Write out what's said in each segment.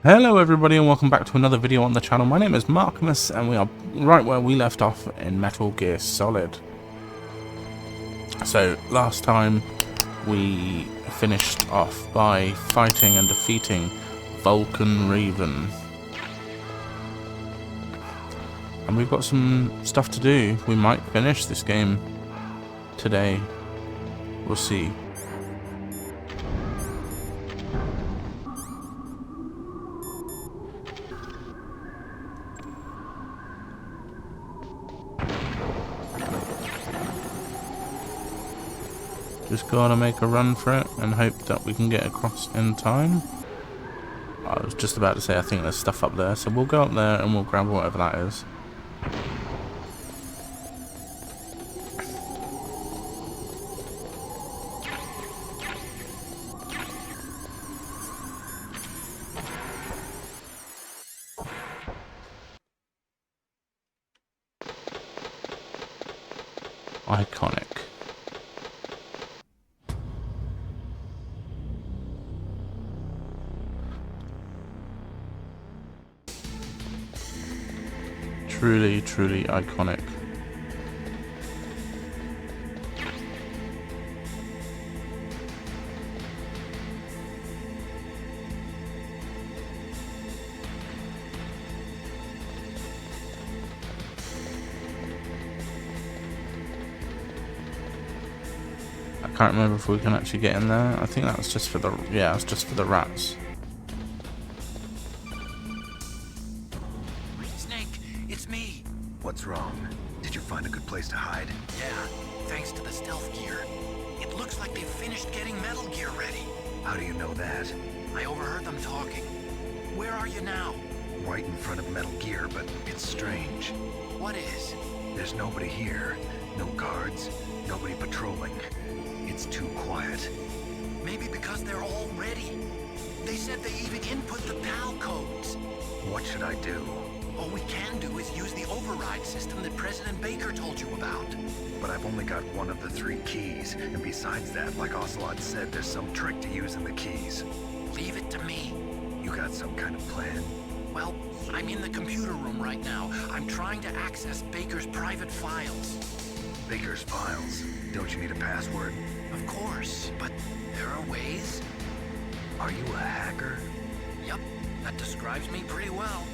Hello everybody and welcome back to another video on the channel. My name is Markimus and we are right where we left off in Metal Gear Solid. So last time we finished off by fighting and defeating Vulcan Raven. And we've got some stuff to do. We might finish this game today. We'll see. Just gotta make a run for it and hope that we can get across in time. I was just about to say I think there's stuff up there, so we'll go up there and we'll grab whatever that is. Iconic. Truly, truly iconic. I can't remember if we can actually get in there. I think that's just for the, yeah, it's just for the rats. What's wrong? Did you find a good place to hide? Yeah, thanks to the stealth gear. It looks like they've finished getting Metal Gear ready. How do you know that? I overheard them talking. Where are you now? Right in front of Metal Gear, but it's strange. What is? There's nobody here. No guards, nobody patrolling. It's too quiet. Maybe because they're all ready. They said they even input the PAL codes. What should I do? All we can do is use the override system that President Baker told you about. But I've only got one of the 3 keys, and besides that, like Ocelot said, there's some trick to using the keys. Leave it to me. You got some kind of plan? Well, I'm in the computer room right now. I'm trying to access Baker's private files. Baker's files? Don't you need a password? Of course, but there are ways. Are you a hacker? Yup, that describes me pretty well.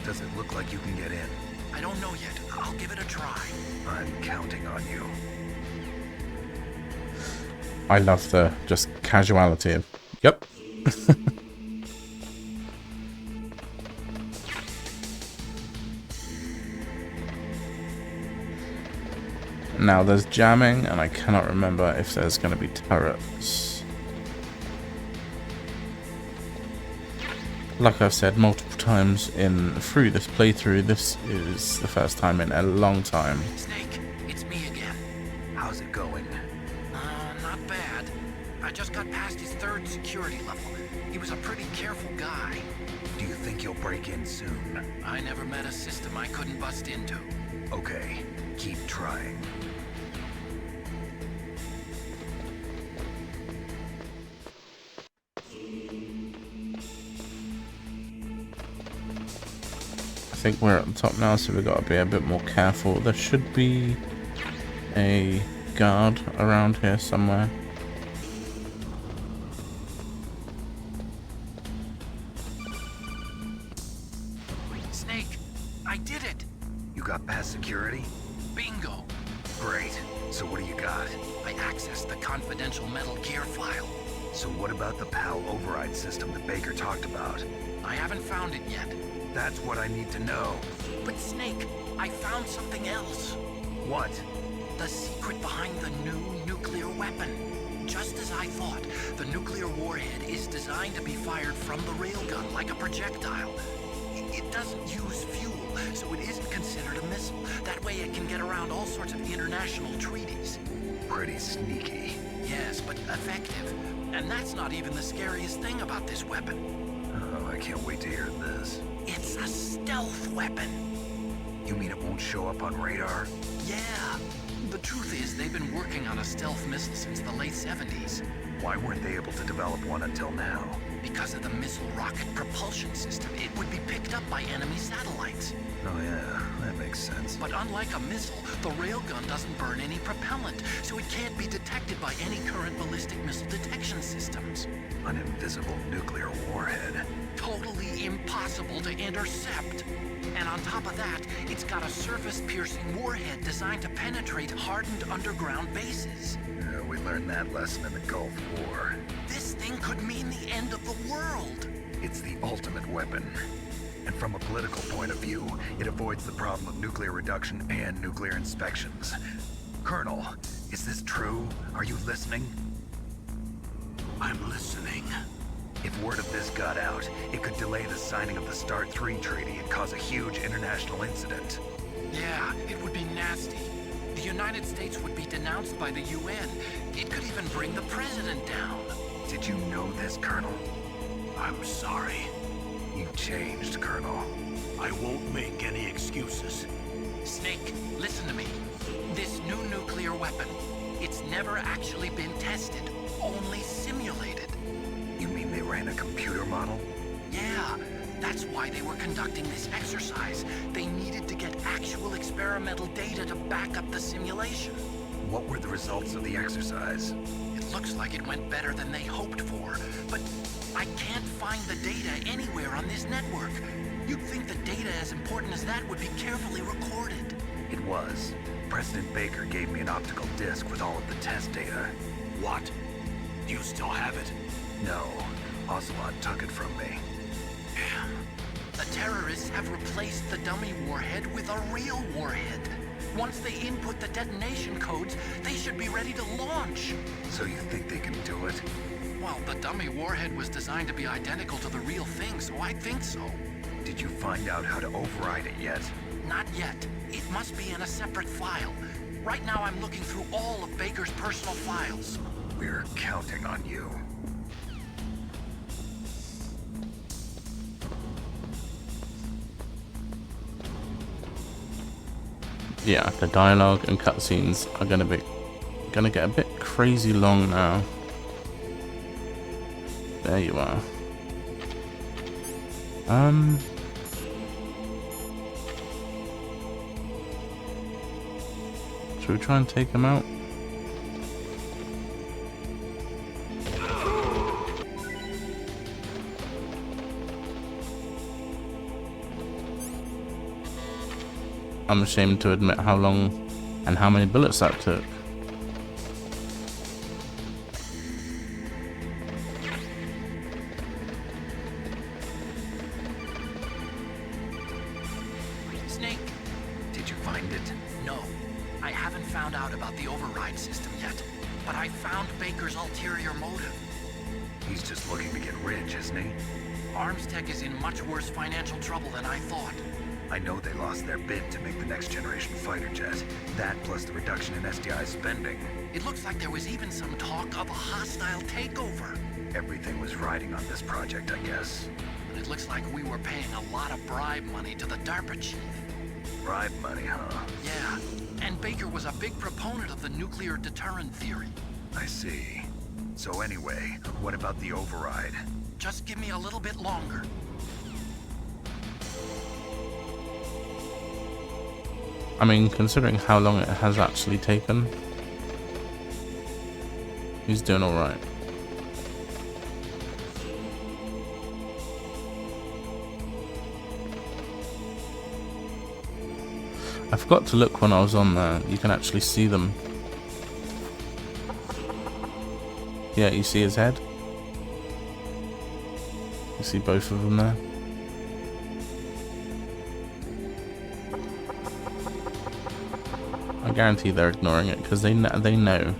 Does it look like you can get in? I don't know yet. I'll give it a try. I'm counting on you. I love the just casuality of, yep. Now there's jamming and I cannot remember if there's going to be turrets. Like I've said multiple times through this playthrough, this is the first time in a long time. Snake, it's me again. How's it going? Not bad. I just got past his 3rd security level. He was a pretty careful guy. Do you think you'll break in soon? I never met a system I couldn't bust into. Okay, keep trying. I think we're at the top now, so we've got to be a bit more careful. There should be a guard around here somewhere. Snake, I did it! You got past security? Bingo! Great. So what do you got? I accessed the confidential Metal Gear file. So what about the PAL override system that Baker talked about? I haven't found it yet. That's what I need to know. But Snake, I found something else. What? The secret behind the new nuclear weapon. Just as I thought, the nuclear warhead is designed to be fired from the railgun like a projectile. It doesn't use fuel, so it isn't considered a missile. That way it can get around all sorts of international treaties. Pretty sneaky. Yes, but effective. And that's not even the scariest thing about this weapon. Oh, I can't wait to hear this. It's a stealth weapon. You mean it won't show up on radar? Yeah. The truth is, they've been working on a stealth missile since the late 70s. Why weren't they able to develop one until now? Because of the missile rocket propulsion system, it would be picked up by enemy satellites. Oh yeah, that makes sense. But unlike a missile, the railgun doesn't burn any propellant, so it can't be detected by any current ballistic missile detection systems. An invisible nuclear warhead. Totally impossible to intercept. And on top of that, it's got a surface-piercing warhead designed to penetrate hardened underground bases. We learned that lesson in the Gulf War. This thing could mean the end of the world. It's the ultimate weapon. And from a political point of view, it avoids the problem of nuclear reduction and nuclear inspections. Colonel, is this true? Are you listening? I'm listening. If word of this got out, it could delay the signing of the START 3 treaty and cause a huge international incident. Yeah, it would be nasty. The United States would be denounced by the UN. It could even bring the president down. Did you know this, Colonel? I'm sorry. You changed, Colonel. I won't make any excuses. Snake, listen to me. This new nuclear weapon, it's never actually been tested, only simulated. You mean they ran a computer model? Yeah, that's why they were conducting this exercise. They needed to get actual experimental data to back up the simulation. What were the results of the exercise? It looks like it went better than they hoped for, but I can't find the data anywhere on this network. You'd think the data as important as that would be carefully recorded. It was. President Baker gave me an optical disc with all of the test data. What? Do you still have it? No, Ocelot took it from me. Damn. The terrorists have replaced the dummy warhead with a real warhead. Once they input the detonation codes, they should be ready to launch. So you think they can do it? Well, the dummy warhead was designed to be identical to the real thing, so I think so. Did you find out how to override it yet? Not yet. It must be in a separate file. Right now I'm looking through all of Baker's personal files. We're counting on you. Yeah, the dialogue and cutscenes are gonna get a bit crazy long now. There you are. Should we try and take him out? I'm ashamed to admit how long and how many bullets that took. Snake, Did you find it? no. I haven't found out about the override system yet, but I found Baker's ulterior motive. He's just looking to get rich, isn't he? Armstech is in much worse financial trouble than I thought. I know they lost their bid to make the next generation fighter jet. That plus the reduction in SDI spending. It looks like there was even some talk of a hostile takeover. Everything was riding on this project, I guess. And it looks like we were paying a lot of bribe money to the DARPA chief. Bribe money, huh? Yeah, and Baker was a big proponent of the nuclear deterrent theory. I see. So anyway, what about the override? Just give me a little bit longer. I mean, considering how long it has actually taken, he's doing alright. I forgot to look when I was on there. You can actually see them. Yeah, you see his head? You see both of them there? I guarantee they're ignoring it because they know.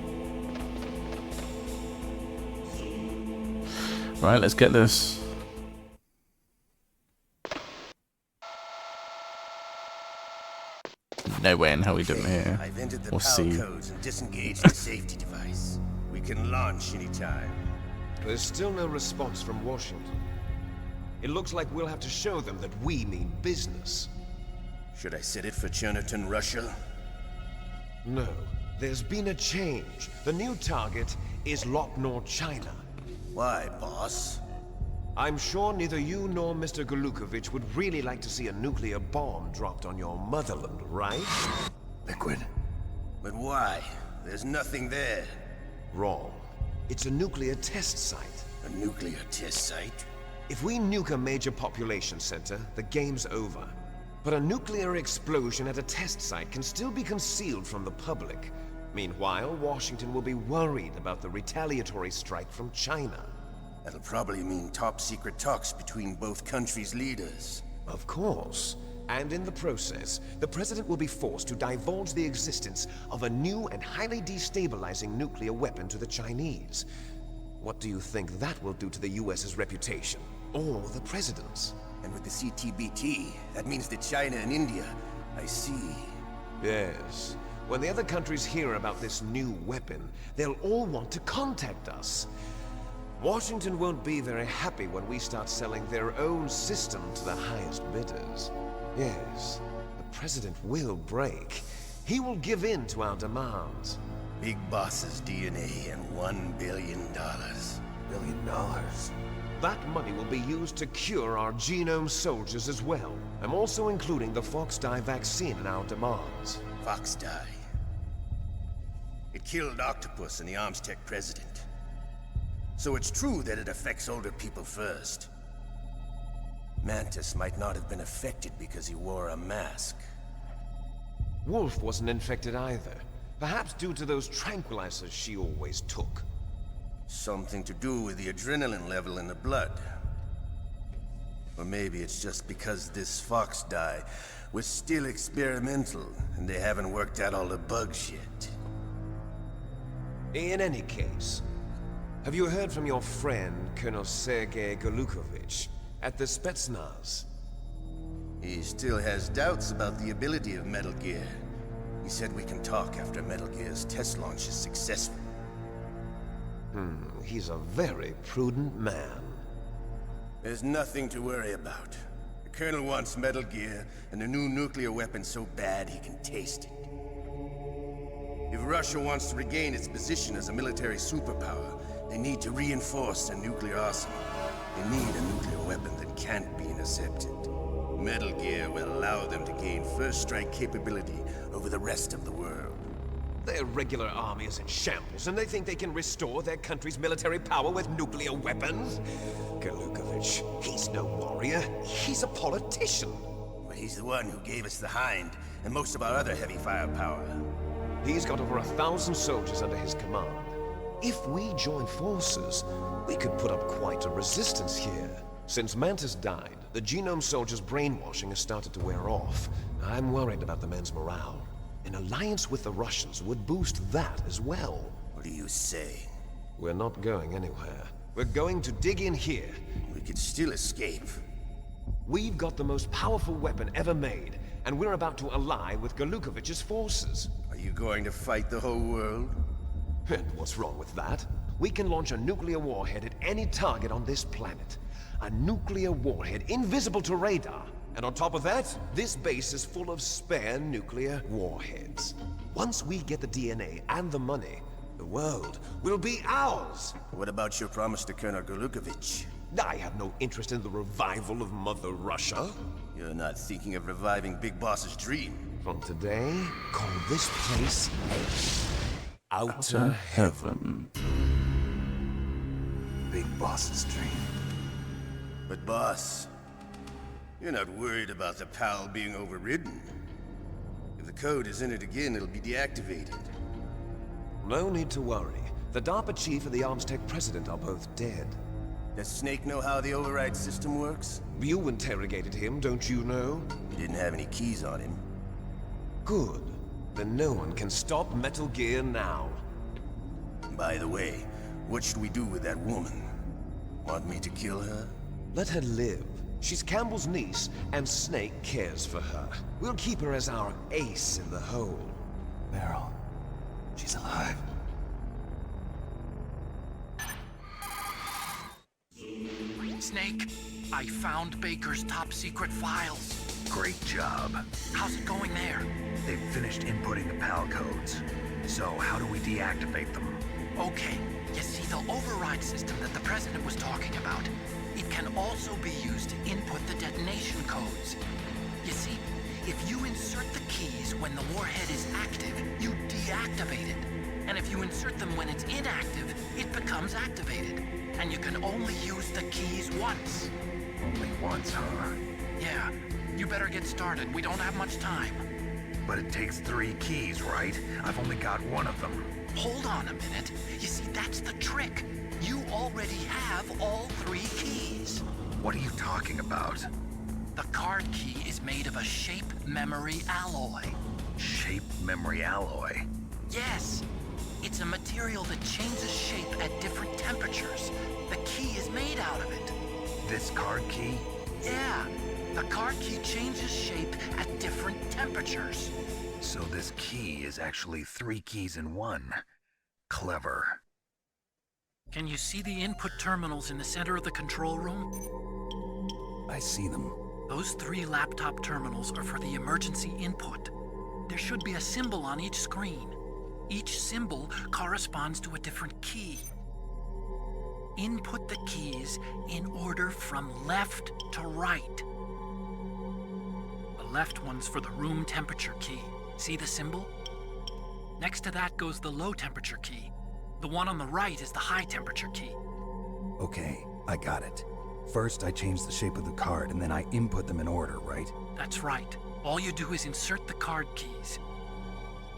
Right, let's get this. No way in hell we didn't hear. I've entered the We'll power see. codes and disengaged the safety device. We can launch anytime. There's still no response from Washington. It looks like we'll have to show them that we mean business. Should I set it for Chernobyl, Russia? No, there's been a change. The new target is Lopnor, China. Why, boss? I'm sure neither you nor Mr. Golukovich would really like to see a nuclear bomb dropped on your motherland, right? Liquid. But why? There's nothing there. Wrong. It's a nuclear test site. A nuclear test site? If we nuke a major population center, the game's over. But a nuclear explosion at a test site can still be concealed from the public. Meanwhile, Washington will be worried about the retaliatory strike from China. That'll probably mean top-secret talks between both countries' leaders. Of course. And in the process, the President will be forced to divulge the existence of a new and highly destabilizing nuclear weapon to the Chinese. What do you think that will do to the US's reputation? Or the President's? And with the CTBT, that means that China and India... I see. Yes. When the other countries hear about this new weapon, they'll all want to contact us. Washington won't be very happy when we start selling their own system to the highest bidders. Yes, the President will break. He will give in to our demands. Big Boss's DNA and $1 billion. $1 billion? That money will be used to cure our genome soldiers as well. I'm also including the Fox-Die vaccine in our demands. Fox-Die. It killed Octopus and the Armstech president. So it's true that it affects older people first. Mantis might not have been affected because he wore a mask. Wolf wasn't infected either. Perhaps due to those tranquilizers she always took. Something to do with the adrenaline level in the blood. Or maybe it's just because this Fox-Die was still experimental, and they haven't worked out all the bugs yet. In any case, have you heard from your friend, Colonel Sergei Golukovich, at the Spetsnaz? He still has doubts about the ability of Metal Gear. He said we can talk after Metal Gear's test launch is successful. He's a very prudent man. There's nothing to worry about. The Colonel wants Metal Gear and a new nuclear weapon so bad he can taste it. If Russia wants to regain its position as a military superpower, they need to reinforce their nuclear arsenal. They need a nuclear weapon that can't be intercepted. Metal Gear will allow them to gain first strike capability over the rest of the world. Their regular army is in shambles, and they think they can restore their country's military power with nuclear weapons? Golukovich, he's no warrior. He's a politician. But he's the one who gave us the Hind and most of our other heavy firepower. He's got over 1,000 soldiers under his command. If we join forces, we could put up quite a resistance here. Since Mantis died, the genome soldiers' brainwashing has started to wear off. I'm worried about the men's morale. An alliance with the Russians would boost that as well. What are you saying? We're not going anywhere. We're going to dig in here. We could still escape. We've got the most powerful weapon ever made, and we're about to ally with Golukovich's forces. Are you going to fight the whole world? And what's wrong with that? We can launch a nuclear warhead at any target on this planet. A nuclear warhead invisible to radar. And on top of that, this base is full of spare nuclear warheads. Once we get the DNA and the money, the world will be ours! What about your promise to Colonel Golukovich? I have no interest in the revival of Mother Russia. You're not thinking of reviving Big Boss's dream. From today, call this place Outer Heaven. Big Boss's dream. But boss, you're not worried about the PAL being overridden. If the code is entered again, it'll be deactivated. No need to worry. The DARPA chief and the Armstech president are both dead. Does Snake know how the override system works? You interrogated him, don't you know? He didn't have any keys on him. Good. Then no one can stop Metal Gear now. By the way, what should we do with that woman? Want me to kill her? Let her live. She's Campbell's niece, and Snake cares for her. We'll keep her as our ace in the hole. Meryl. She's alive. Snake, I found Baker's top-secret files. Great job. How's it going there? They've finished inputting the PAL codes. So how do we deactivate them? Okay, you see, the override system that the President was talking about, it can can also be used to input the detonation codes. You see, if you insert the keys when the warhead is active, you deactivate it. And if you insert them when it's inactive, it becomes activated. And you can only use the keys once. Only once, huh? Yeah, you better get started. We don't have much time. But it takes 3 keys, right? I've only got one of them. Hold on a minute. You see, that's the trick. You already have all 3 keys. What are you talking about? The card key is made of a shape memory alloy. Shape memory alloy? Yes. It's a material that changes shape at different temperatures. The key is made out of it. This card key? Yeah. The card key changes shape at different temperatures. So this key is actually 3 keys in one. Clever. Can you see the input terminals in the center of the control room? I see them. Those 3 laptop terminals are for the emergency input. There should be a symbol on each screen. Each symbol corresponds to a different key. Input the keys in order from left to right. The left one's for the room temperature key. See the symbol? Next to that goes the low temperature key. The one on the right is the high temperature key. Okay, I got it. First, I change the shape of the card, and then I input them in order, right? That's right. All you do is insert the card keys.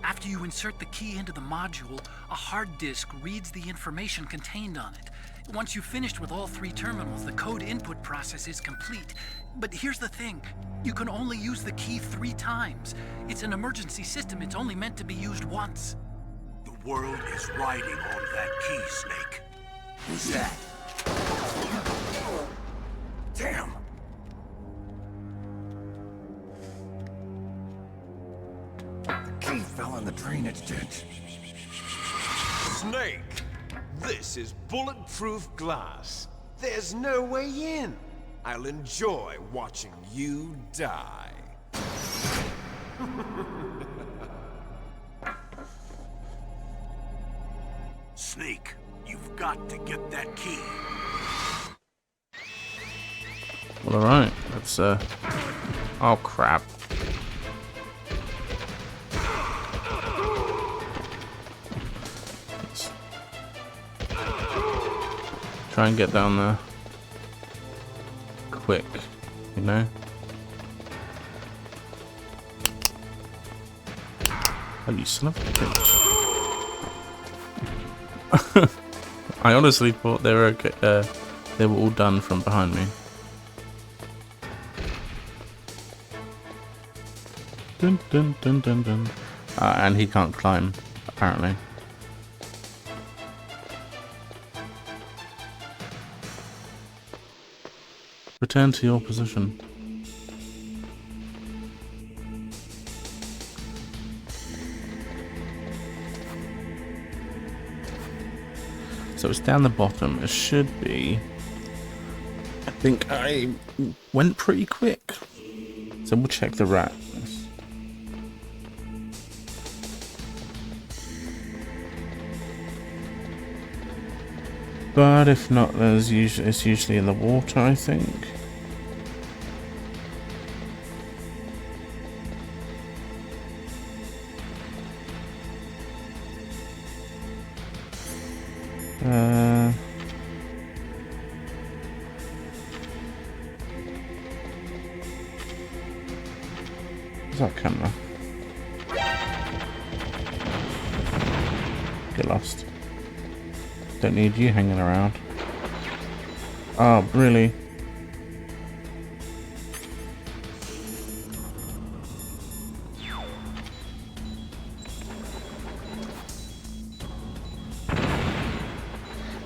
After you insert the key into the module, a hard disk reads the information contained on it. Once you've finished with all 3 terminals, the code input process is complete. But here's the thing. You can only use the key 3 times. It's an emergency system. It's only meant to be used once. The world is riding on that key, Snake. Who's that? Damn! The key fell in the drainage ditch. Snake! This is bulletproof glass. There's no way in. I'll enjoy watching you die. Snake, you've got to get that key. Well, alright, let's, oh crap. Let's try and get down there quick, you know? Oh, you son of a bitch. I honestly thought they were okay, they were all done from behind me. Dun, dun, dun, dun, dun. And he can't climb, apparently. Return to your position. So it's down the bottom. It should be. I think I went pretty quick. So we'll check the rat. But if not, it's usually in the water, I think. Where's that camera? Get lost. Don't need you hanging around. Oh, really?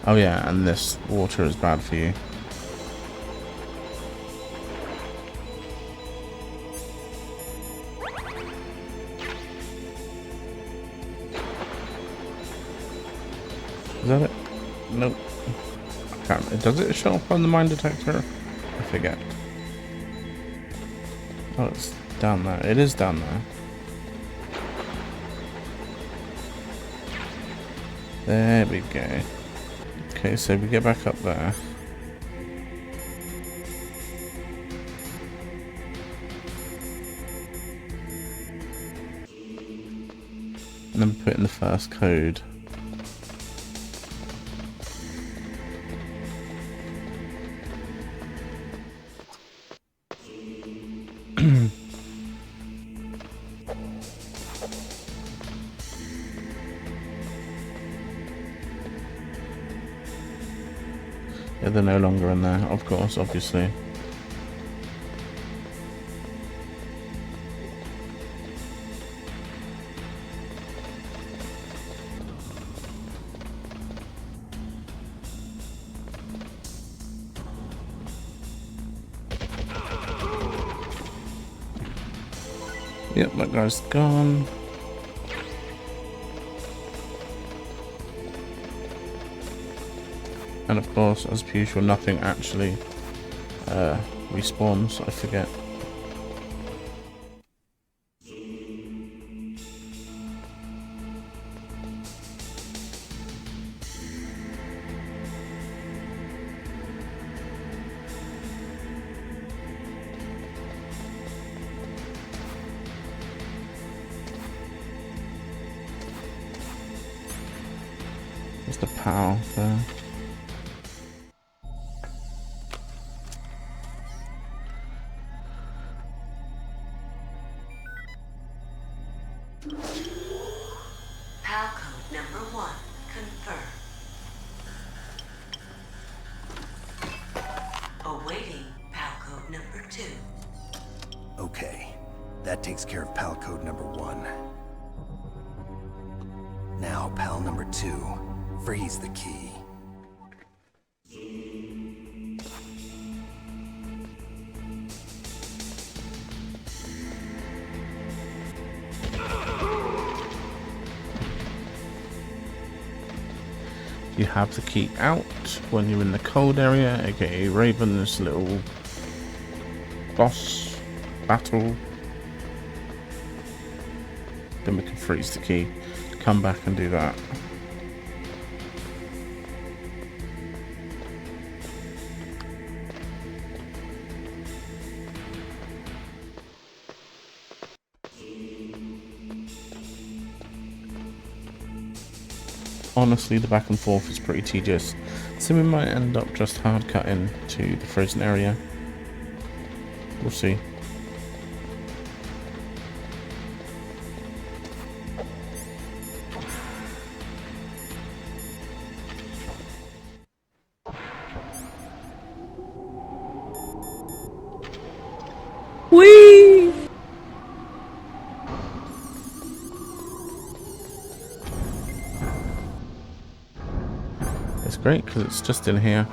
Oh yeah, and this water is bad for you. Is that it? Nope. I can't. Does it show up on the mine detector? I forget. Oh, it's down there. It is down there. There we go. Okay, so we get back up there. And then put in the first code. Yeah, they're no longer in there, of course, obviously. Yep, that guy's gone. And of course, as per usual, nothing actually respawns, I forget. There's the PAL there. PAL code number 1, confirmed. Awaiting PAL code number 2. Okay, that takes care of PAL code number 1. Now, PAL number 2. Freeze the key. You have the key out when you're in the cold area, aka Raven, this little boss battle. Then we can freeze the key, come back and do that. Honestly, the back and forth is pretty tedious, so we might end up just hard cutting to the frozen area. We'll see. Whee! It's great because it's just in here.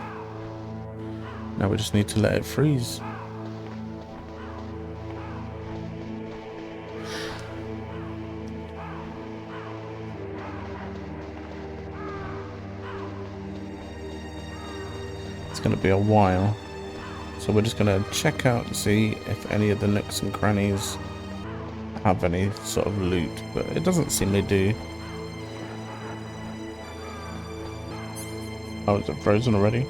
Now we just need to let it freeze. It's going to be a while. So we're just going to check out and see if any of the nooks and crannies have any sort of loot, but it doesn't seem they do. Oh, is it frozen already?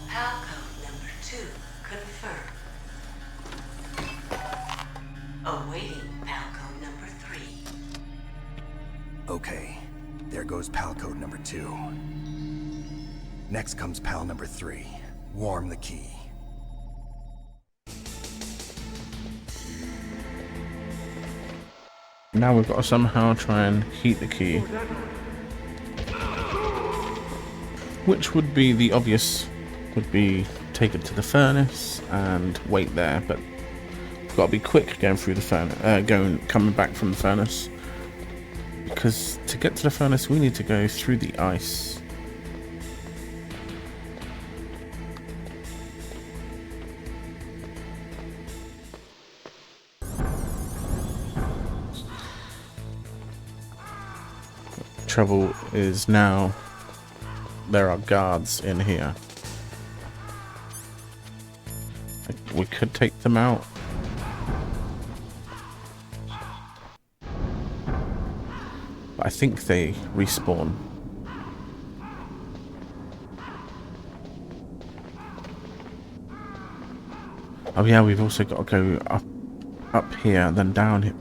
PAL code number 2, confirmed. Awaiting PAL code number 3. Okay, there goes PAL code number 2. Next comes PAL number 3. Warm the key. Now we've got to somehow try and heat the key. Which would be the obvious, would be take it to the furnace and wait there, but we've got to be quick going through the furnace, coming back from the furnace. Because to get to the furnace we need to go through the ice. Trouble is now there are guards in here. We could take them out. But I think they respawn. Oh yeah, we've also got to go up here and then down here.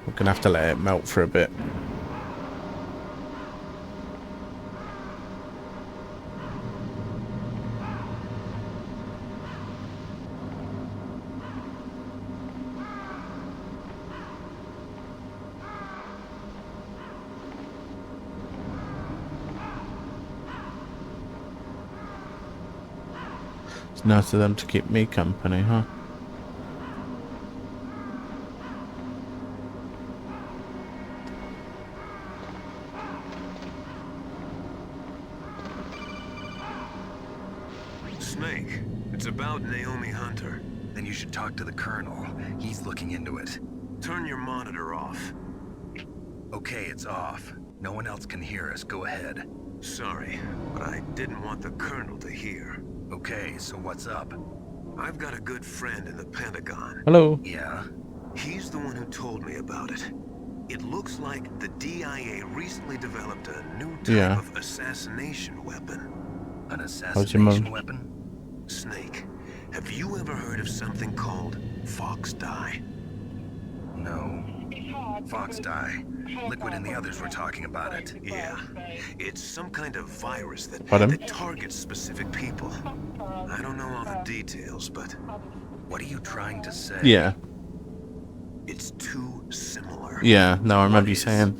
We're gonna have to let it melt for a bit. It's nice of them to keep me company, huh? Snake, it's about Naomi Hunter. Then you should talk to the Colonel. He's looking into it. Turn your monitor off. Okay, it's off. No one else can hear us. Go ahead. Sorry, but I didn't want the Colonel to hear. Okay, so what's up? I've got a good friend in the Pentagon. Hello. Yeah? He's the one who told me about it. It looks like the DIA recently developed a new type of assassination weapon. An assassination weapon? Snake, have you ever heard of something called Fox Dye? No. Fox Dye. Liquid and the others were talking about it. Yeah. It's some kind of virus that targets specific people. I don't know all the details, but... What are you trying to say? Yeah. It's too similar. Yeah, no, I remember you saying.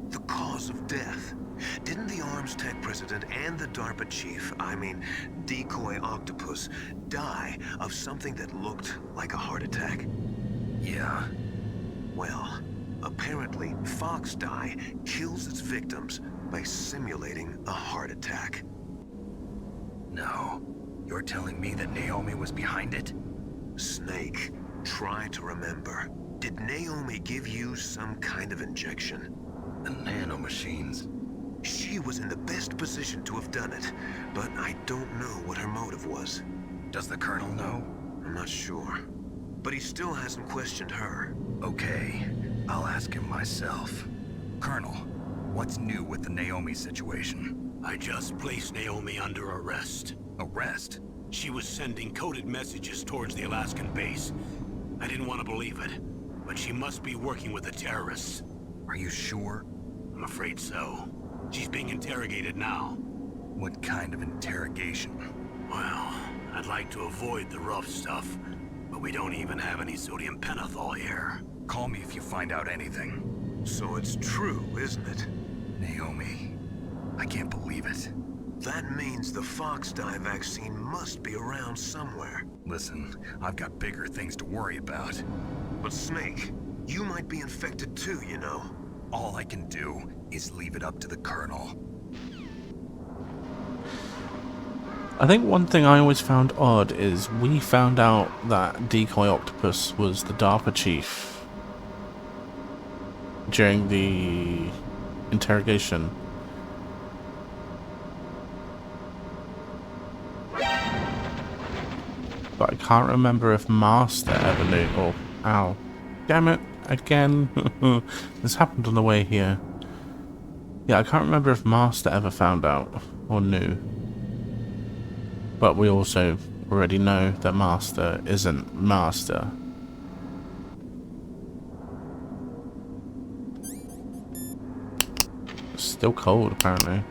The cause of death. Didn't the Arms Tech president and the DARPA chief, I mean, Decoy Octopus, die of something that looked like a heart attack? Yeah. Well, apparently Fox Dye kills its victims by simulating a heart attack. No. You're telling me that Naomi was behind it? Snake, try to remember. Did Naomi give you some kind of injection? The nanomachines. She was in the best position to have done it, but I don't know what her motive was. Does the Colonel know? I'm not sure. But he still hasn't questioned her. Okay, I'll ask him myself. Colonel, what's new with the Naomi situation? I just placed Naomi under arrest. Arrest? She was sending coded messages towards the Alaskan base. I didn't want to believe it, but she must be working with the terrorists. Are you sure? I'm afraid so. She's being interrogated now. What kind of interrogation? Well, I'd like to avoid the rough stuff, but we don't even have any sodium pentothal here. Call me if you find out anything. So it's true, isn't it? Naomi, I can't believe it. That means the Fox Dye vaccine must be around somewhere. Listen, I've got bigger things to worry about. But Snake, you might be infected too, you know. All I can do is leave it up to the Colonel. I think one thing I always found odd is we found out that Decoy Octopus was the DARPA chief during the interrogation. But I can't remember if Master ever knew, or... Ow. Damn it, again. This happened on the way here. Yeah, I can't remember if Master ever found out, or knew. But we also already know that Master isn't Master. Still cold, apparently.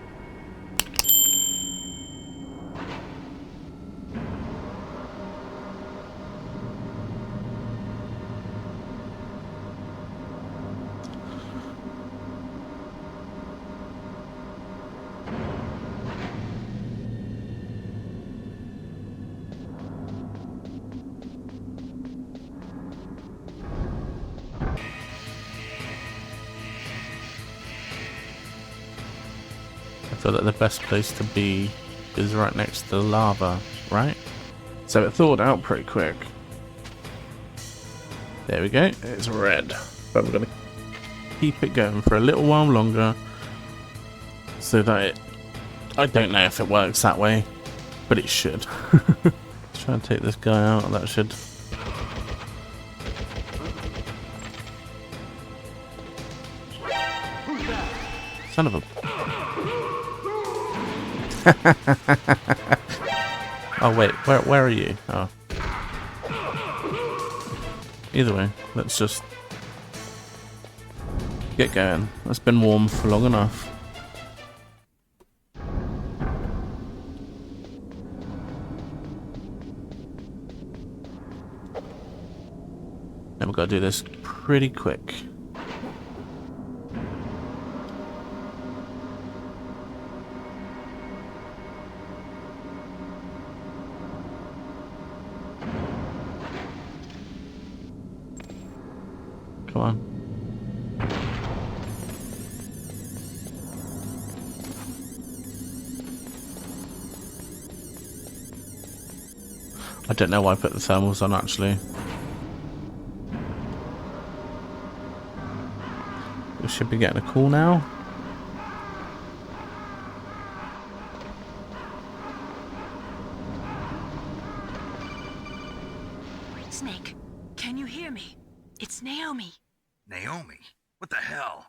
I feel that the best place to be is right next to the lava, right? So it thawed out pretty quick. There we go, it's red. But we're going to keep it going for a little while longer so that it... I don't know if it works that way, but it should. Let's try and take this guy out, that should... Son of a... Oh wait, where are you? Oh. Either way, let's just get going. It's been warm for long enough. And we've got to do this pretty quick. Come on. I don't know why I put the thermals on, actually. We should be getting a call now. Snake, can you hear me? It's Naomi. Naomi? What the hell?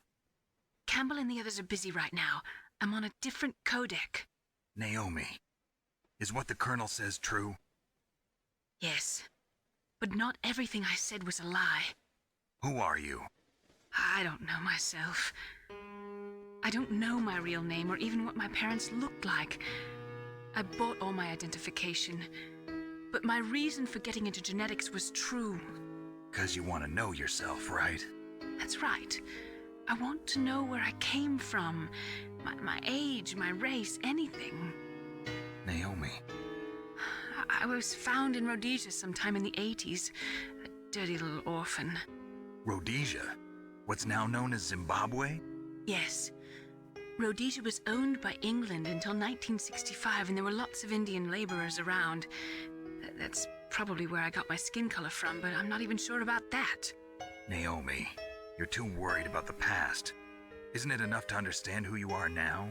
Campbell and the others are busy right now. I'm on a different codec. Naomi, is what the Colonel says true? Yes, but not everything I said was a lie. Who are you? I don't know myself. I don't know my real name or even what my parents looked like. I bought all my identification, but my reason for getting into genetics was true. 'Cause you want to know yourself, right? That's right. I want to know where I came from, my age, my race, anything. Naomi. I was found in Rhodesia sometime in the 80s. A dirty little orphan. Rhodesia? What's now known as Zimbabwe? Yes. Rhodesia was owned by England until 1965, and there were lots of Indian laborers around. That's probably where I got my skin color from, but I'm not even sure about that. Naomi, you're too worried about the past. Isn't it enough to understand who you are now?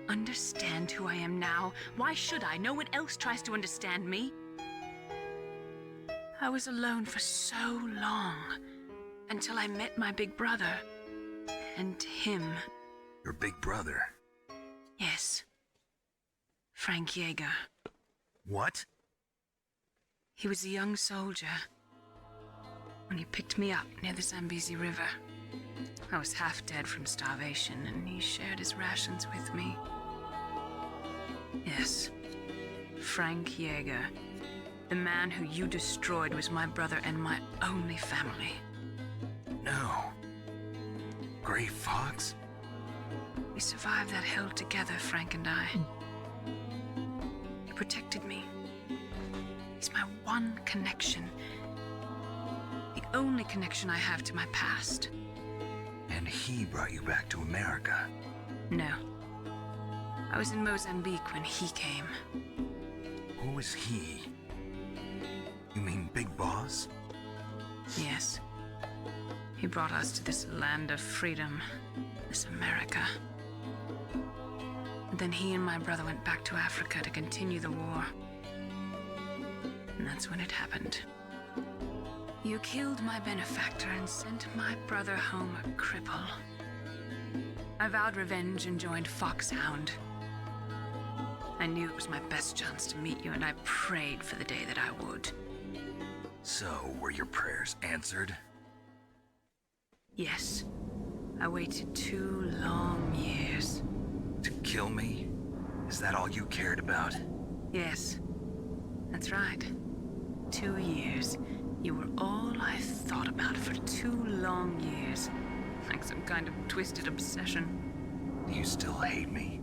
Understand who I am now? Why should I? No one else tries to understand me. I was alone for so long, until I met my big brother. And him. Your big brother? Yes. Frank Jaeger. What? He was a young soldier when he picked me up near the Zambezi River. I was half dead from starvation, and he shared his rations with me. Yes, Frank Jaeger. The man who you destroyed was my brother and my only family. No. Gray Fox? We survived that hell together, Frank and I. He protected me. He's my one connection. The only connection I have to my past. And he brought you back to America? No. I was in Mozambique when he came. Who is he? You mean Big Boss? Yes. He brought us to this land of freedom, this America. And then he and my brother went back to Africa to continue the war. And that's when it happened. You killed my benefactor and sent my brother home a cripple. I vowed revenge and joined Foxhound. I knew it was my best chance to meet you, and I prayed for the day that I would. So, were your prayers answered? Yes. I waited 2 long years. To kill me? Is that all you cared about? Yes, that's right. 2 years. You were all I thought about for 2 long years. Like some kind of twisted obsession. Do you still hate me?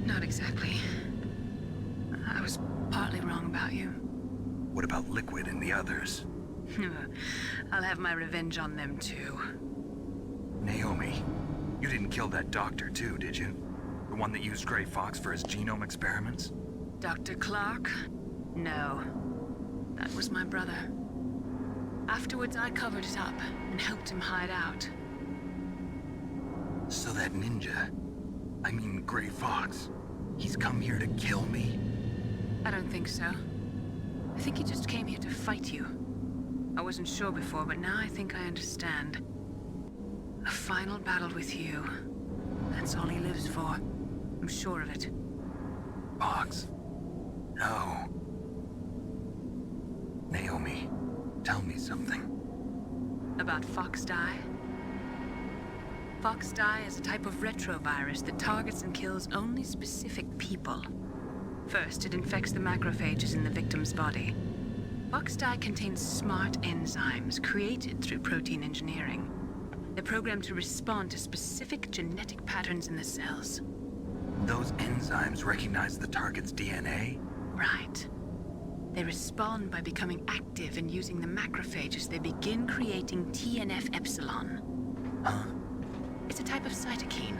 Not exactly. I was partly wrong about you. What about Liquid and the others? I'll have my revenge on them too. Naomi, you didn't kill that doctor too, did you? The one that used Grey Fox for his genome experiments? Dr. Clark? No. That was my brother. Afterwards, I covered it up and helped him hide out. So that ninja, I mean Grey Fox, he's come here to kill me? I don't think so. I think he just came here to fight you. I wasn't sure before, but now I think I understand. A final battle with you. That's all he lives for. I'm sure of it. Fox? No. Naomi, tell me something. About Fox-Die? Fox-Die is a type of retrovirus that targets and kills only specific people. First, it infects the macrophages in the victim's body. Fox-Die contains smart enzymes created through protein engineering. They're programmed to respond to specific genetic patterns in the cells. Those enzymes recognize the target's DNA? Right. They respond by becoming active and using the macrophages. They begin creating TNF-epsilon. Huh? It's a type of cytokine,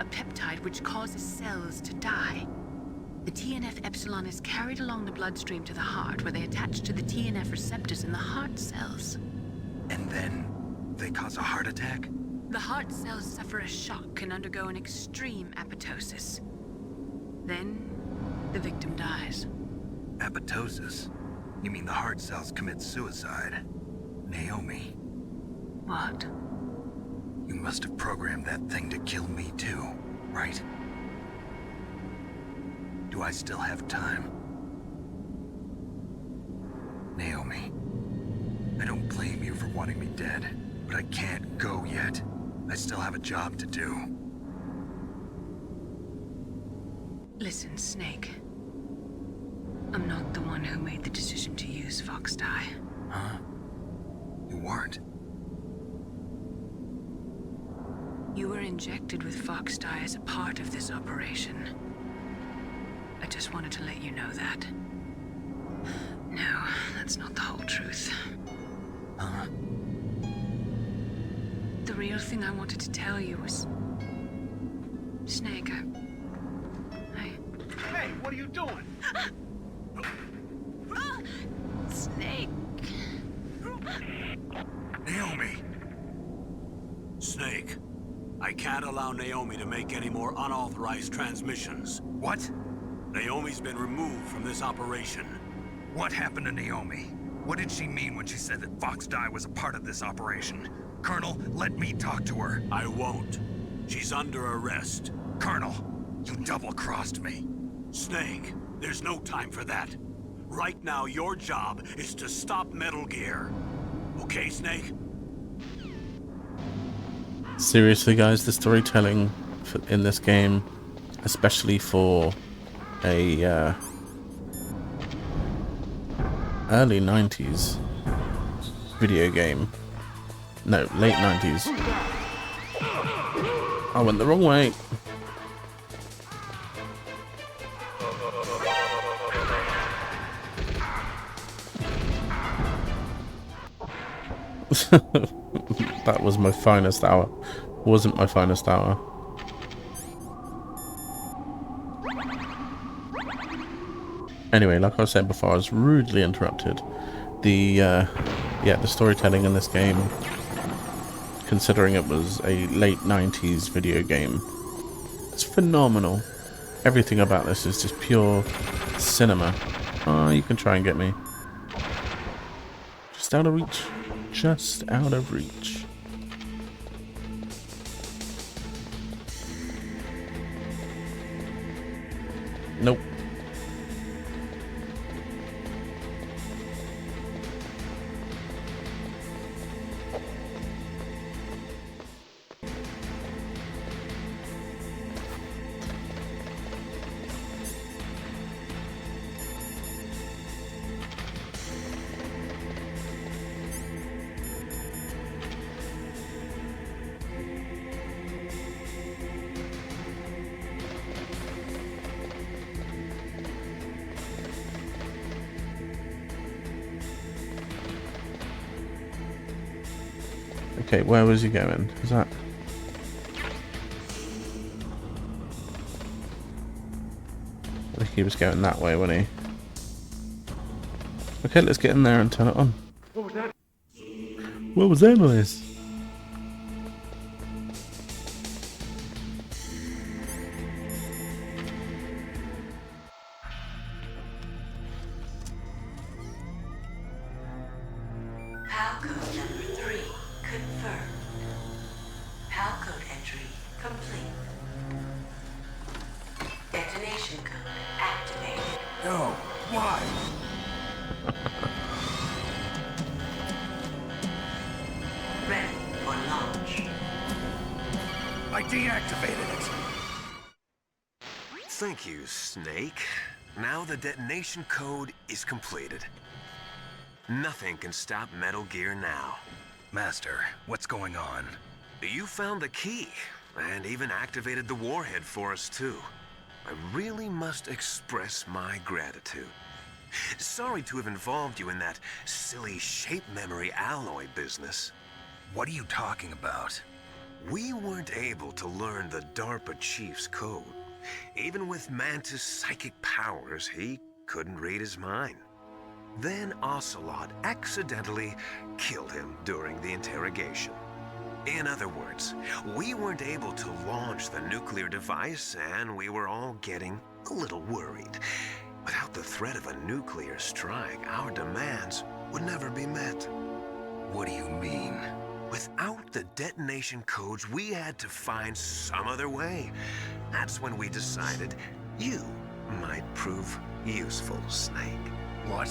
a peptide which causes cells to die. The TNF-epsilon is carried along the bloodstream to the heart, where they attach to the TNF receptors in the heart cells. And then they cause a heart attack? The heart cells suffer a shock and undergo an extreme apoptosis. Then, the victim dies. Apoptosis? You mean the heart cells commit suicide? Naomi, What? you must have programmed that thing to kill me too, right? Do I still have time? Naomi, I don't blame you for wanting me dead, but I can't go yet. I still have a job to do. Listen, Snake. I'm not the one who made the decision to use Fox-Die. Huh? You weren't? You were injected with Fox-Die as a part of this operation. I just wanted to let you know that. No, that's not the whole truth. Huh? The real thing I wanted to tell you was... Snake, Hey, what are you doing? Snake! Naomi! Snake, I can't allow Naomi to make any more unauthorized transmissions. What? Naomi's been removed from this operation. What happened to Naomi? What did she mean when she said that Fox-Die was a part of this operation? Colonel, let me talk to her. I won't. She's under arrest. Colonel, you double-crossed me. Snake, there's no time for that. Right now, your job is to stop Metal Gear. Okay, Snake? Seriously, guys, the storytelling in this game, especially for a early 90s video game. No, late 90s. I went the wrong way. That was my finest hour. Wasn't my finest hour. Anyway, like I was saying before, I was rudely interrupted. The storytelling in this game, considering it was a late 90s video game, it's phenomenal. Everything about this is just pure cinema. Oh, you can try and get me. Just out of reach. Just out of reach. Nope. Okay, where was he going? Is that... I think he was going that way, wasn't he? Okay, let's get in there and turn it on. What was that? What was that noise? PAL code number 3 confirmed. PAL code entry complete. Detonation code activated. No, why? Ready for launch. I deactivated it. Thank you, Snake. Now the detonation code is completed. Nothing can stop Metal Gear now. Master, what's going on? You found the key, and even activated the warhead for us, too. I really must express my gratitude. Sorry to have involved you in that silly shape memory alloy business. What are you talking about? We weren't able to learn the DARPA chief's code. Even with Mantis' psychic powers, he couldn't read his mind. Then Ocelot accidentally killed him during the interrogation. In other words, we weren't able to launch the nuclear device, and we were all getting a little worried. Without the threat of a nuclear strike, our demands would never be met. What do you mean? Without the detonation codes, we had to find some other way. That's when we decided you might prove useful, Snake. What?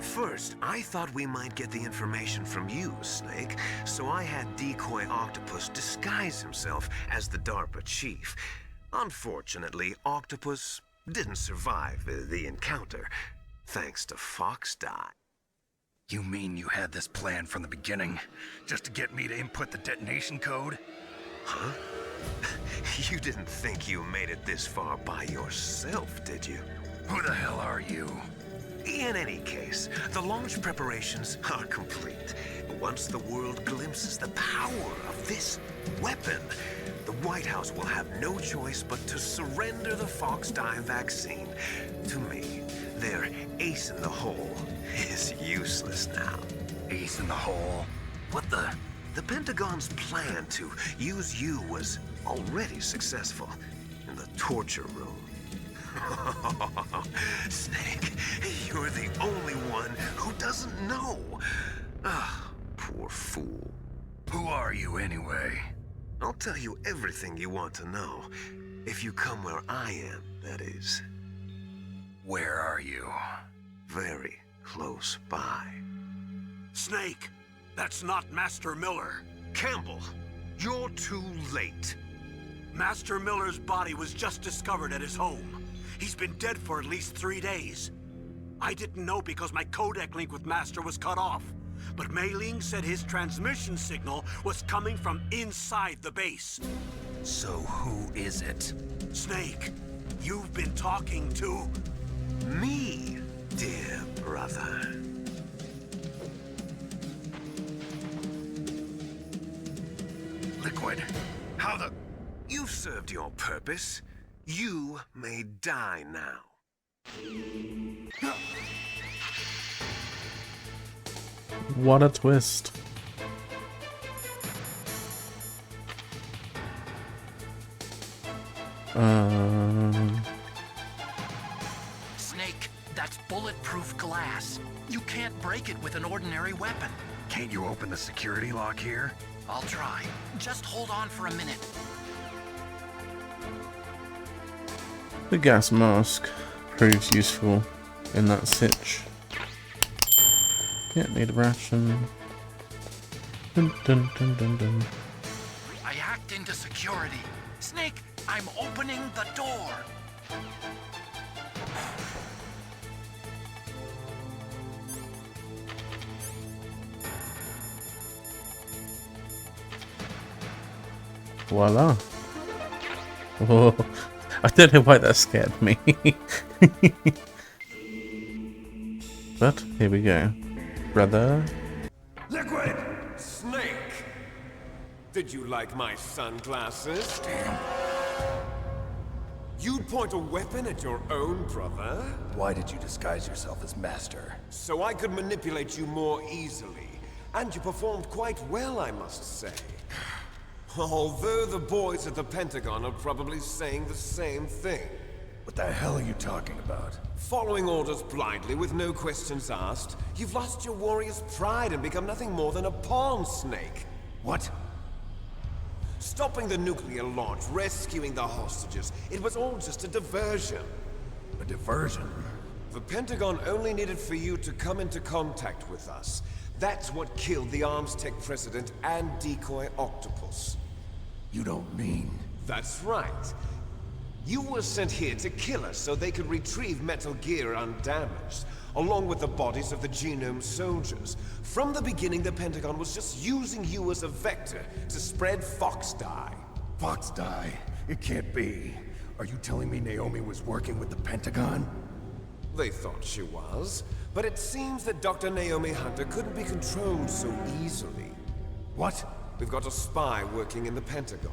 First, I thought we might get the information from you, Snake, so I had Decoy Octopus disguise himself as the DARPA chief. Unfortunately, Octopus didn't survive the encounter, thanks to Fox Die. You mean you had this plan from the beginning? Just to get me to input the detonation code? Huh? You didn't think you made it this far by yourself, did you? Who the hell are you? In any case, the launch preparations are complete. Once the world glimpses the power of this weapon, the White House will have no choice but to surrender the Fox Die vaccine to me. Their ace in the hole is useless now. Ace in the hole? What the? The Pentagon's plan to use you was already successful in the torture room. Snake, you're the only one who doesn't know. Ah, poor fool. Who are you anyway? I'll tell you everything you want to know. If you come where I am, that is. Where are you? Very close by. Snake, that's not Master Miller. Campbell, you're too late. Master Miller's body was just discovered at his home. He's been dead for at least 3 days. I didn't know because my codec link with Master was cut off. But Mei Ling said his transmission signal was coming from inside the base. So who is it? Snake, you've been talking to... Me, dear brother. Liquid, how the... You've served your purpose. You may die now. What a twist. Snake, that's bulletproof glass. You can't break it with an ordinary weapon. Can't you open the security lock here? I'll try. Just hold on for a minute. The gas mask proves useful in that sitch. Yeah, need a ration. Dun, dun, dun, dun, dun. I hacked into security. Snake, I'm opening the door. Voila. Oh, I don't know why that scared me. But here we go. Brother. Liquid! Snake! Did you like my sunglasses? Damn. You'd point a weapon at your own brother? Why did you disguise yourself as Master? So I could manipulate you more easily. And you performed quite well, I must say. Although the boys at the Pentagon are probably saying the same thing. What the hell are you talking about? Following orders blindly with no questions asked, you've lost your warrior's pride and become nothing more than a pawn snake. What? Stopping the nuclear launch, rescuing the hostages, it was all just a diversion. A diversion? The Pentagon only needed for you to come into contact with us. That's what killed the Armstech president and decoy Octopus. You don't mean... That's right. You were sent here to kill us so they could retrieve Metal Gear undamaged, along with the bodies of the Genome soldiers. From the beginning, the Pentagon was just using you as a vector to spread Fox Die. Fox Die? It can't be. Are you telling me Naomi was working with the Pentagon? They thought she was, but it seems that Dr. Naomi Hunter couldn't be controlled so easily. What? We've got a spy working in the Pentagon.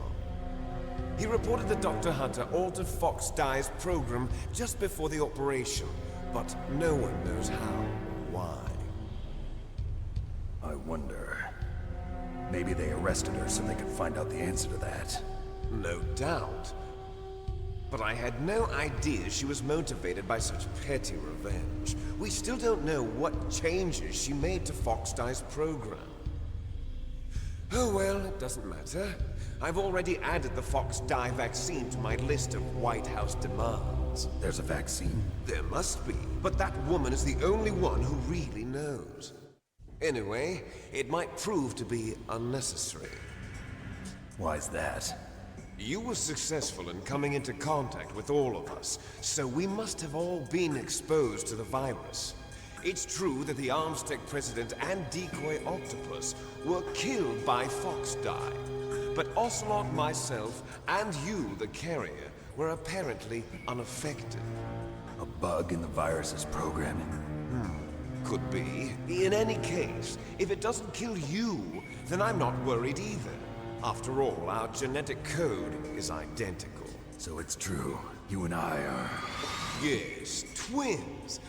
He reported that Dr. Hunter altered Fox Die's program just before the operation, but no one knows how or why. I wonder... Maybe they arrested her so they could find out the answer to that. No doubt. But I had no idea she was motivated by such petty revenge. We still don't know what changes she made to Fox Die's program. Oh well, it doesn't matter. I've already added the Fox Die vaccine to my list of White House demands. There's a vaccine? There must be, but that woman is the only one who really knows. Anyway, it might prove to be unnecessary. Why's that? You were successful in coming into contact with all of us, so we must have all been exposed to the virus. It's true that the Armstech president and decoy Octopus were killed by Fox Die, but Ocelot, myself, and you, the carrier, were apparently unaffected. A bug in the virus's programming? Could be. In any case, if it doesn't kill you, then I'm not worried either. After all, our genetic code is identical. So it's true. You and I are... Yes, twins.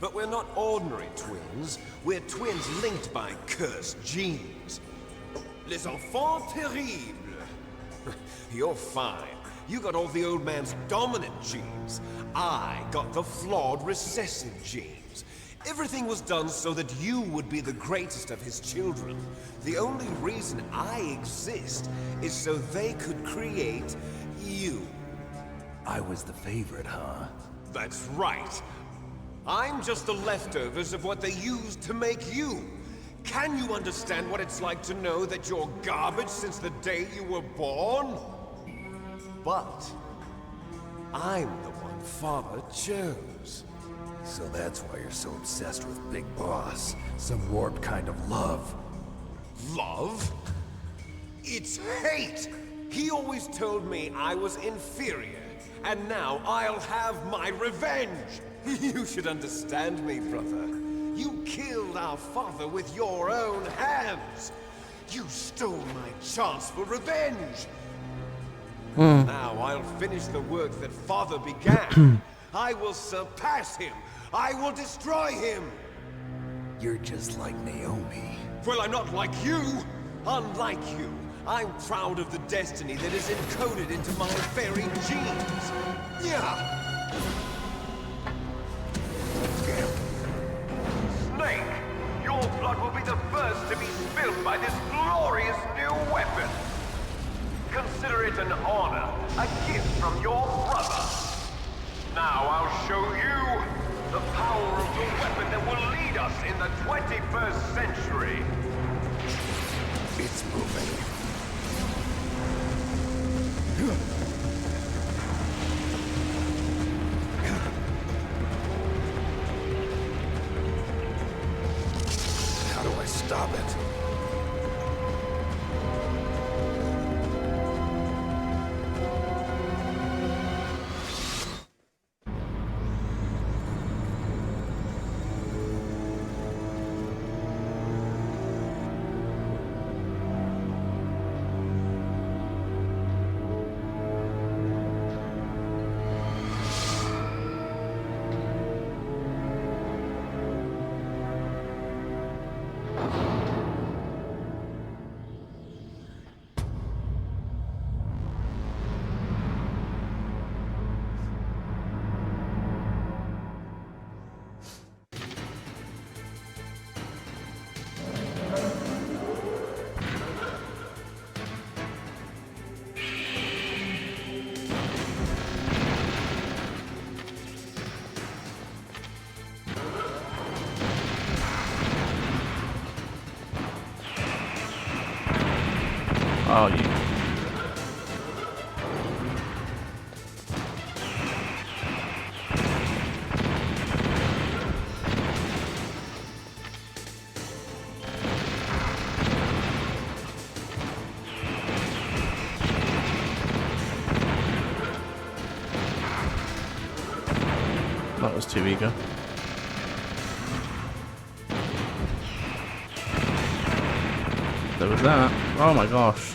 But we're not ordinary twins. We're twins linked by cursed genes. Les enfants terribles. You're fine. You got all the old man's dominant genes. I got the flawed recessive genes. Everything was done so that you would be the greatest of his children. The only reason I exist is so they could create you. I was the favorite, huh? That's right. I'm just the leftovers of what they used to make you. Can you understand what it's like to know that you're garbage since the day you were born? But I'm the one Father chose. So that's why you're so obsessed with Big Boss. Some warped kind of love. Love? It's hate! He always told me I was inferior, and now I'll have my revenge! You should understand me, brother. You killed our father with your own hands! You stole my chance for revenge! Now I'll finish the work that Father began. I will surpass him! I will destroy him! You're just like Naomi. Well, I'm not like you! Unlike you, I'm proud of the destiny that is encoded into my very genes! Yeah! Snake, your blood will be the first to be spilled by this glorious new weapon! Consider it an honor, a gift from your brother! Now I'll show you the power of the weapon that will lead us in the 21st century! It's moving. How do I stop it? Oh, you. That was too eager. There was that. Oh my gosh.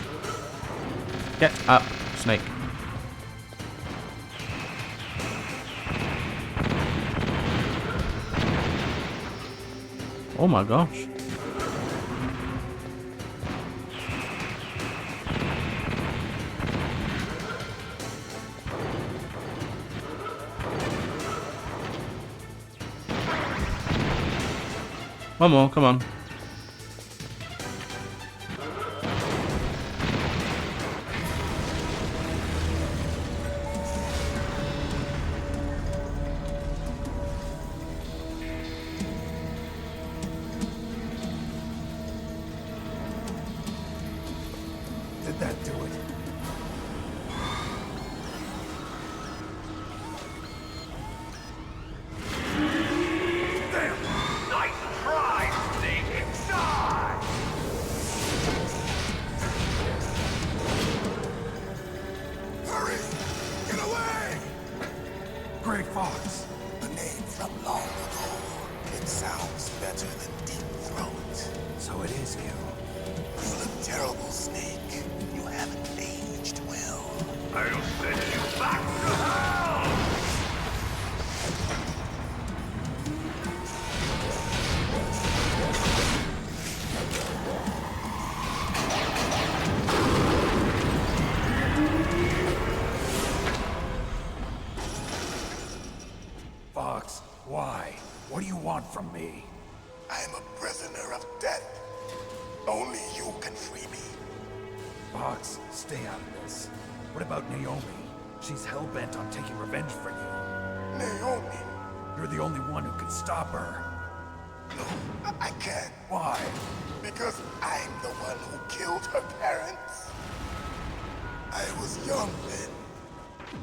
Get up, snake. Oh my gosh. One more, come on. Did that do it? Nice try, Snake! Die! Hurry! Get away! Grey Fox! A name from long ago. It sounds better than Deep Throat. So it is you. You look terrible, Snake. You haven't aged well. I'll send you back to hell! Fox, why? What do you want from me? I'm a prisoner of death. Only you can free me. Fox, stay out of this. What about Naomi? She's hell-bent on taking revenge for you. Naomi? You're the only one who can stop her. No, I can't. Why? Because I'm the one who killed her parents. I was young then,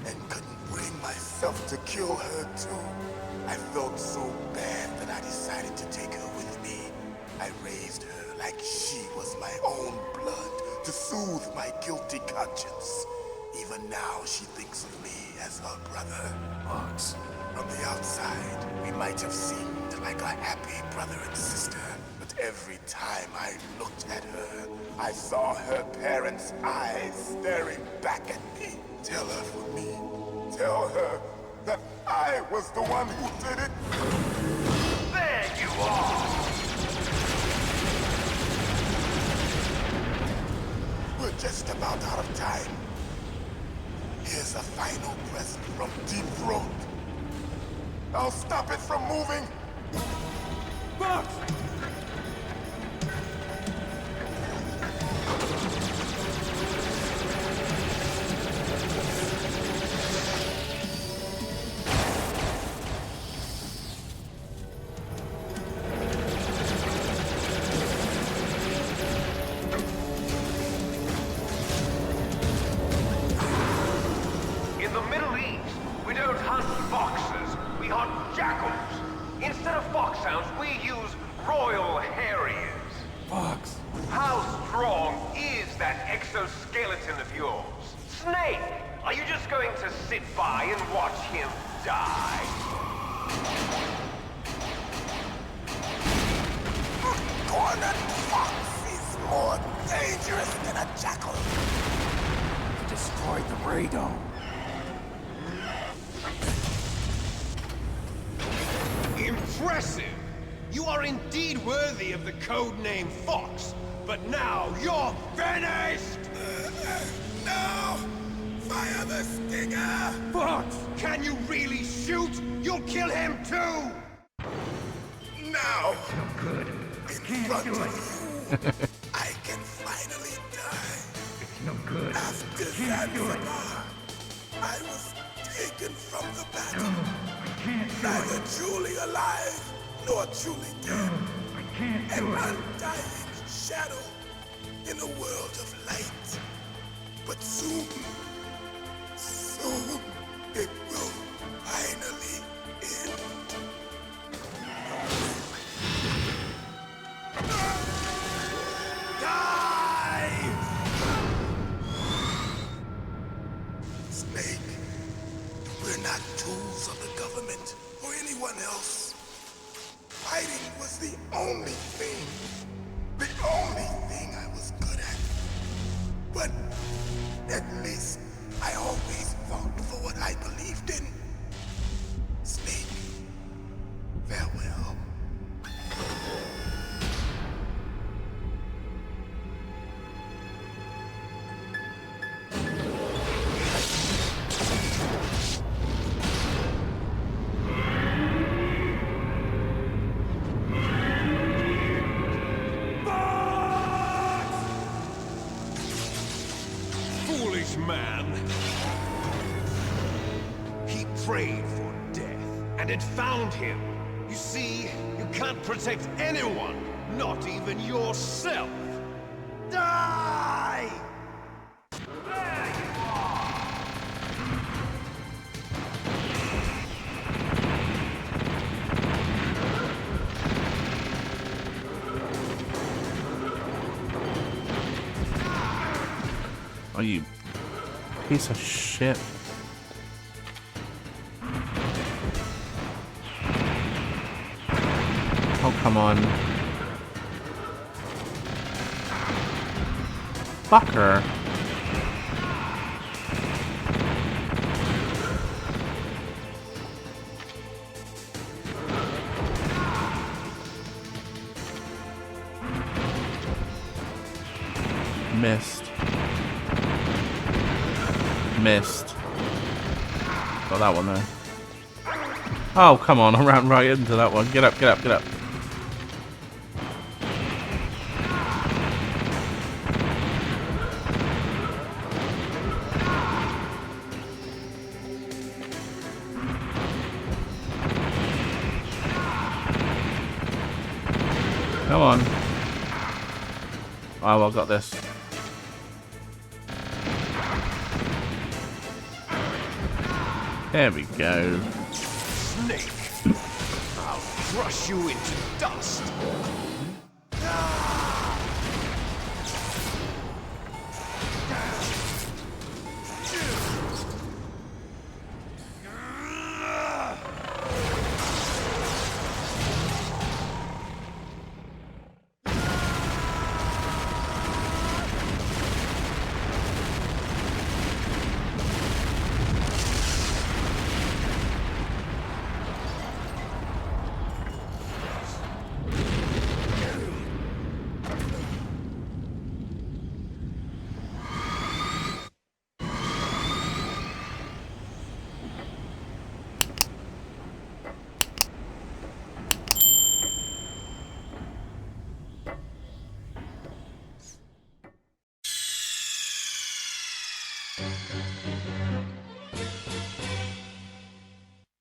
and couldn't bring myself to kill her too. I felt so bad that I decided to take her with me. I raised her like she was my own blood to soothe my guilty conscience. Even now, she thinks of me as her brother. Fox. From the outside, we might have seemed like a happy brother and sister. But every time I looked at her, I saw her parents' eyes staring back at me. Tell her for me. Tell her that I was the one who did it. There you are! We're just about out of time. Here's a final present from Deep Throat. I'll stop it from moving. Fox! In the Middle East, we don't hunt foxes, we hunt jackals. Instead of foxhounds, we use Royal Harriers. Fox! How strong is that exoskeleton of yours? Snake, are you just going to sit by and watch him die? A cornered fox is more dangerous than a jackal. You destroyed the radome. Impressive! You are indeed worthy of the codename Fox, but now you're finished! No! Fire the stinger! Fox! Can you really shoot? You'll kill him too! Now! No good. In front of you, I can finally die. It's no good. After Zanzibar, I was taken from the battle. Neither truly alive, nor truly dead. An undying shadow. in a world of light. But soon, it will finally end. Die! Snake, we're not tools of the government or anyone else. Fighting was the only thing I was good at. But at least I always fought for what I believed in. Snake, farewell. Foolish man. He prayed for death, and it found him. You see, you can't protect anyone, not even yourself. Die! There you are! Oh, you piece of shit. Oh, come on. Fucker. Missed. Missed. Got that one there. Oh, come on. I ran right into that one. Get up, get up, get up. Come on. Oh, I've got this. There we go. Snake! I'll crush you into dust! Ah!